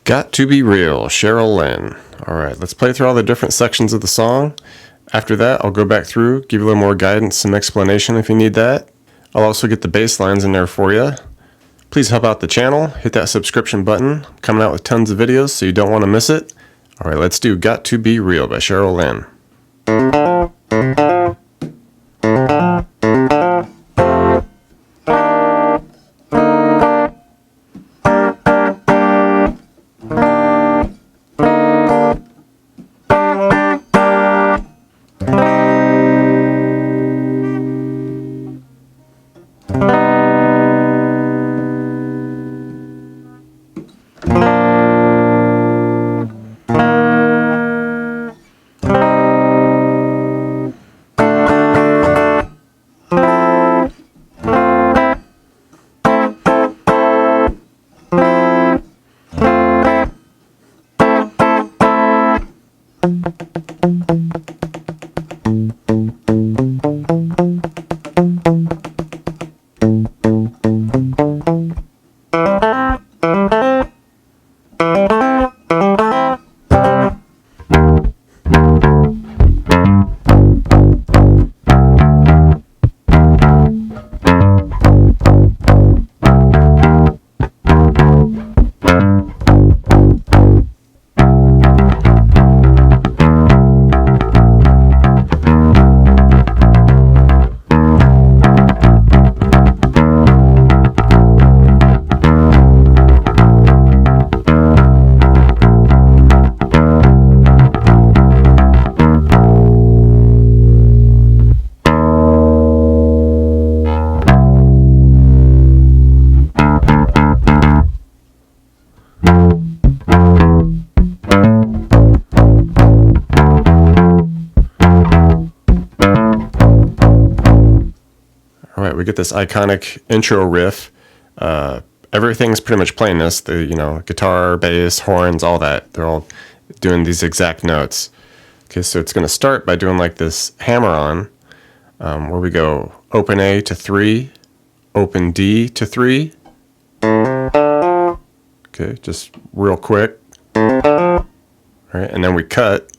Got to Be Real, Cheryl Lynn. Alright, let's play through all the different sections of the song. After that, I'll go back through, give you a little more guidance and explanation if you need that. I'll also get the bass lines in there for you. Please help out the channel, hit that subscription button. I'm coming out with tons of videos, so you don't want to miss it. Alright, let's do Got to Be Real by Cheryl Lynn. Alright, we get this iconic intro riff. Everything's pretty much playing this. The guitar, bass, horns, all that. They're all doing these exact notes. Okay, so it's going to start by doing like this hammer-on, where we go open A to 3, open D to 3. Okay, just real quick. Alright, and then we cut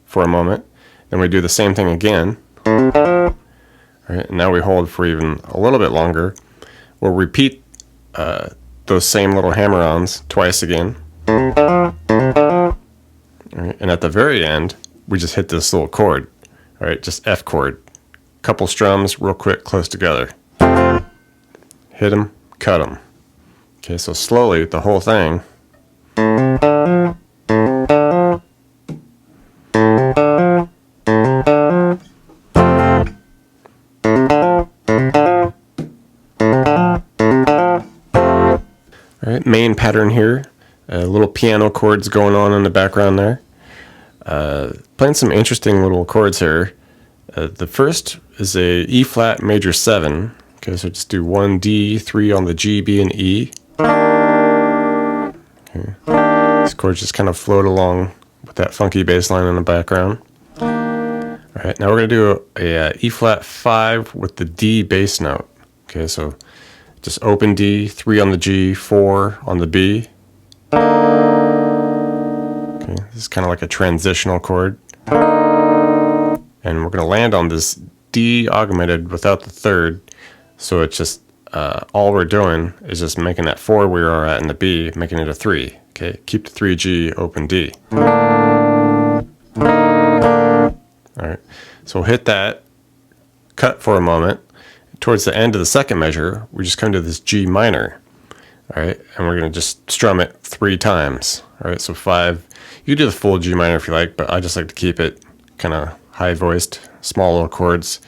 for a moment. Then we do the same thing again. Alright, and now we hold for even a little bit longer. We'll repeat those same little hammer-ons twice again. Alright, and at the very end, we just hit this little chord. Alright, just F chord. Couple strums real quick, close together. Hit them, cut them. Okay, so slowly, the whole thing. Alright, main pattern here. Little piano chords going on in the background there. Playing some interesting little chords here. The first is a E flat major 7. Okay, so just do 1 D, 3 on the G, B, and E. Okay. These chords just kind of float along with that funky bass line in the background. Alright, now we're going to do a E flat 5 with the D bass note. Okay, so just open D, 3 on the G, 4 on the B. Okay, this is kind of like a transitional chord. And we're going to land on this D augmented without the third. So it's just, all we're doing is just making that 4 we are at in the B, making it a 3. Okay, keep the 3G, open D. Alright, so we'll hit that, cut for a moment. Towards the end of the second measure, we just come to this G minor. Alright, and we're going to just strum it 3 times. Alright, so 5. You can do the full G minor if you like, but I just like to keep it kind of high-voiced, small little chords.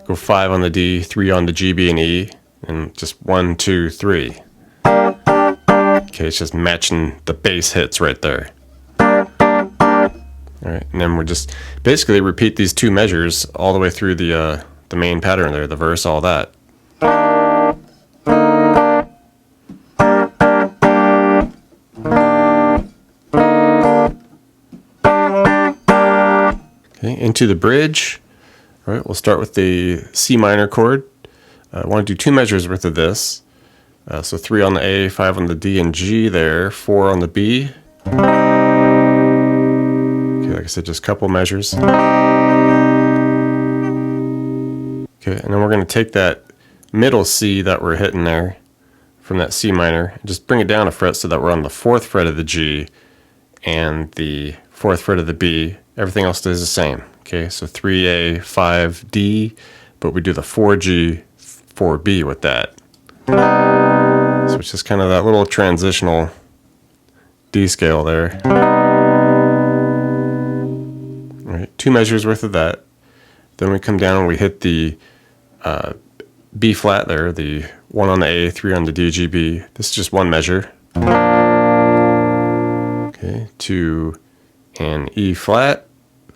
Go 5 on the D, 3 on the G, B, and E, and just 1, 2, 3. Okay, it's just matching the bass hits right there. Alright, and then we'll just basically repeat these 2 measures all the way through the main pattern there, the verse, all that. Okay, into the bridge. All right, we'll start with the C minor chord. I want to do 2 measures worth of this. So 3 on the A, 5 on the D and G there, 4 on the B, Okay, like I said, just a couple measures. Okay, and then we're going to take that middle C that we're hitting there from that C minor and just bring it down a fret so that we're on the 4th fret of the G and the 4th fret of the B. Everything else stays the same. Okay, so 3A, 5D, but we do the 4G, 4B with that. So it's just kind of that little transitional D scale there. All right, 2 measures worth of that. Then we come down and we hit the B flat there, the 1 on the A, 3 on the D, G, B. This is just 1 measure. Okay, 2 and E flat.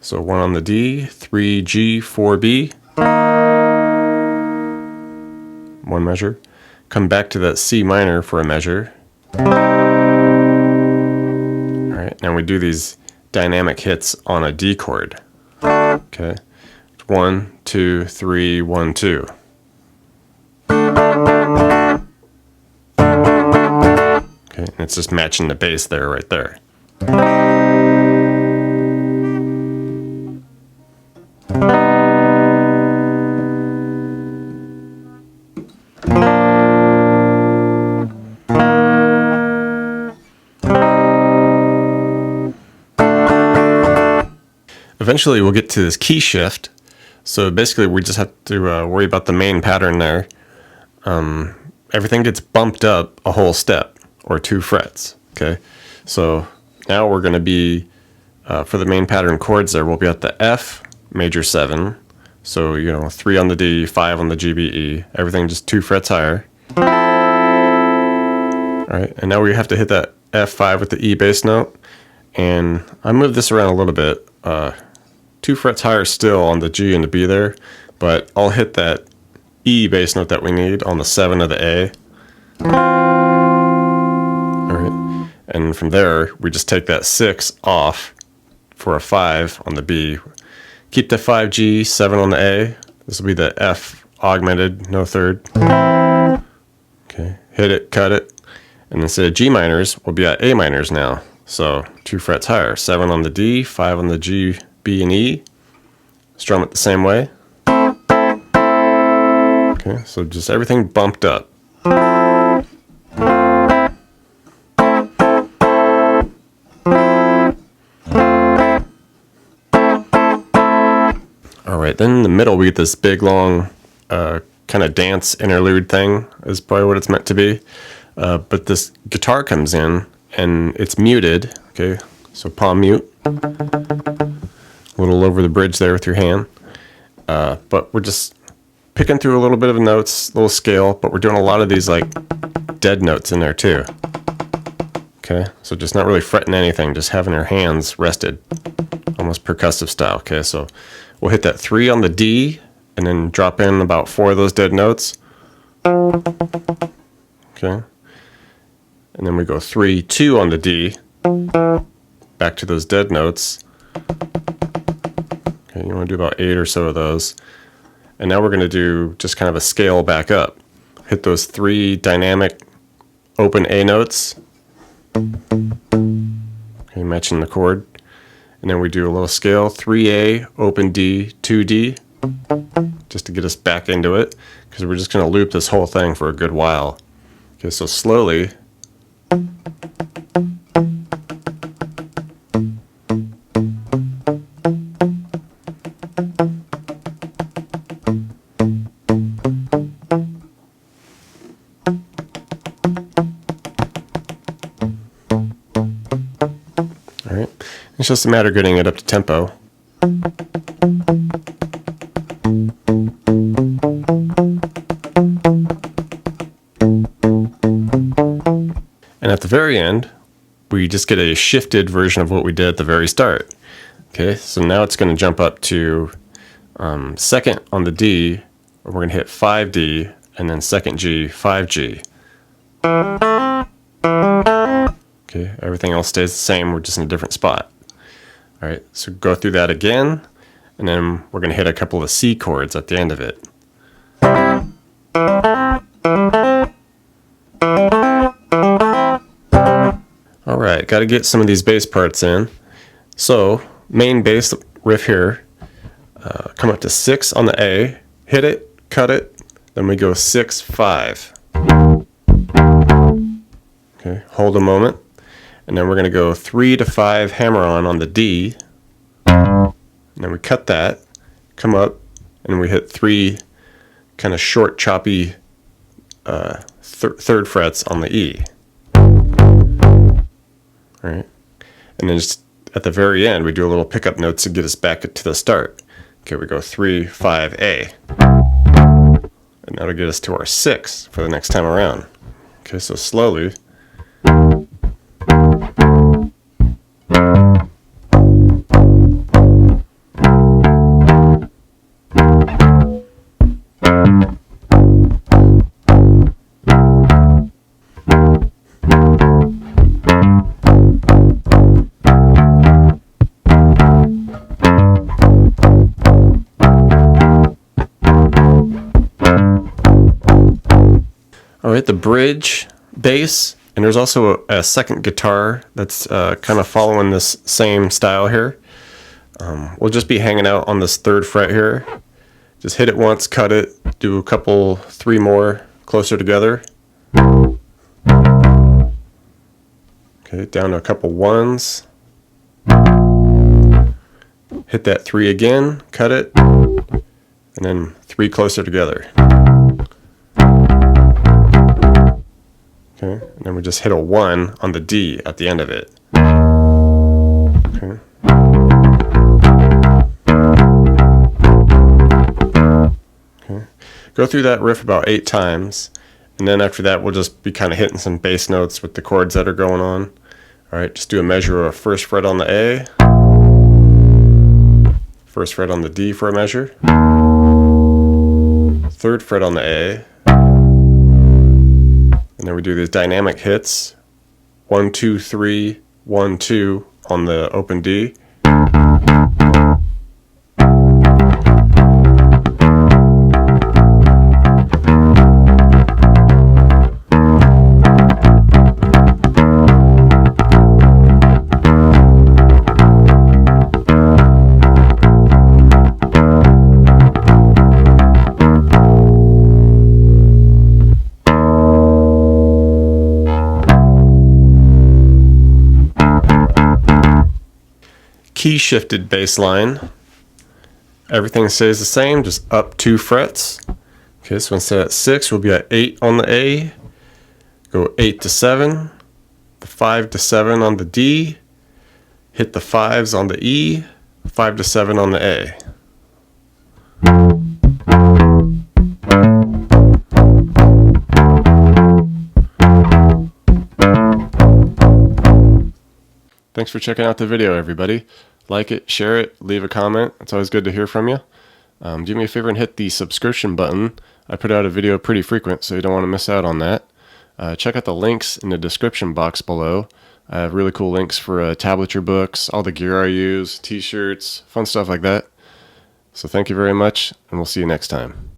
So 1 on the D, 3 G, 4 B. 1 measure. Come back to that C minor for a measure. Alright, now we do these dynamic hits on a D chord. Okay. 1, 2, 3, 1, 2. Okay, and it's just matching the bass there, right there. Eventually we'll get to this key shift. So basically we just have to worry about the main pattern there. Everything gets bumped up a whole step or 2 frets. Okay, so now we're going to be, for the main pattern chords there, we'll be at the F major 7. So, 3 on the D, 5 on the G, B, E. Everything just 2 frets higher. Alright, and now we have to hit that F5 with the E bass note. And I moved this around a little bit. 2 frets higher still on the G and the B there, but I'll hit that E bass note that we need on the 7 of the A. Alright, and from there we just take that 6 off for a 5 on the B. Keep the 5G, 7 on the A. This will be the F augmented, no third. Okay, hit it, cut it, and instead of G minors, we'll be at A minors now. So 2 frets higher, 7 on the D, 5 on the G, B, and E. Strum it the same way. Okay, so just everything bumped up. Alright, then in the middle we get this big long kind of dance interlude thing, is probably what it's meant to be. But this guitar comes in and it's muted. Okay, so palm mute. A little over the bridge there with your hand. But we're just picking through a little bit of notes, little scale, but we're doing a lot of these like dead notes in there too. Okay, so just not really fretting anything, just having our hands rested, almost percussive style. Okay, so we'll hit that 3 on the D and then drop in about 4 of those dead notes. Okay, and then we go 3, 2 on the D, back to those dead notes. Okay, you want to do about 8 or so of those. And now we're going to do just kind of a scale back up. Hit those 3 dynamic open A notes. Okay, matching the chord. And then we do a little scale, 3A, open D, 2D, just to get us back into it, because we're just going to loop this whole thing for a good while. Okay, so slowly. Alright, it's just a matter of getting it up to tempo. And at the very end, we just get a shifted version of what we did at the very start. Okay, so now it's going to jump up to 2nd on the D, we're going to hit 5D, and then 2nd G, 5G. Okay, everything else stays the same, we're just in a different spot. Alright, so go through that again, and then we're going to hit a couple of C chords at the end of it. Alright, got to get some of these bass parts in. So main bass riff here, come up to 6 on the A, hit it, cut it, then we go 6, 5. Okay, hold a moment, and then we're going to go 3 to 5 hammer on the D, and then we cut that, come up, and we hit 3 kind of short, choppy third frets on the E. All right, and then just at the very end, we do a little pickup notes to get us back to the start. Okay, we go 3, 5, A, and that'll get us to our 6 for the next time around. Okay, so slowly. All right, the bridge bass, and there's also a second guitar that's kind of following this same style here. We'll just be hanging out on this 3rd fret here. Just hit it once, cut it, do a couple, 3 more closer together. Okay, down to a couple 1s. Hit that 3 again, cut it, and then 3 closer together. Okay, and then we just hit a 1 on the D at the end of it. Okay. Okay. Go through that riff about 8 times, and then after that we'll just be kind of hitting some bass notes with the chords that are going on. All right, just do a measure of 1st fret on the A, 1st fret on the D for a measure, 3rd fret on the A, and then we do these dynamic hits, 1, 2, 3, 1, 2 on the open D. Key shifted bass line. Everything stays the same, just up 2 frets. Okay, so instead at 6, we'll be at 8 on the A, go 8 to 7, the 5 to 7 on the D, hit the 5s on the E, 5 to 7 on the A. Thanks for checking out the video, everybody. Like it, share it, leave a comment. It's always good to hear from you. Do me a favor and hit the subscription button. I put out a video pretty frequent, so you don't want to miss out on that. Check out the links in the description box below. I have really cool links for tablature books, all the gear I use, t-shirts, fun stuff like that. So thank you very much, and we'll see you next time.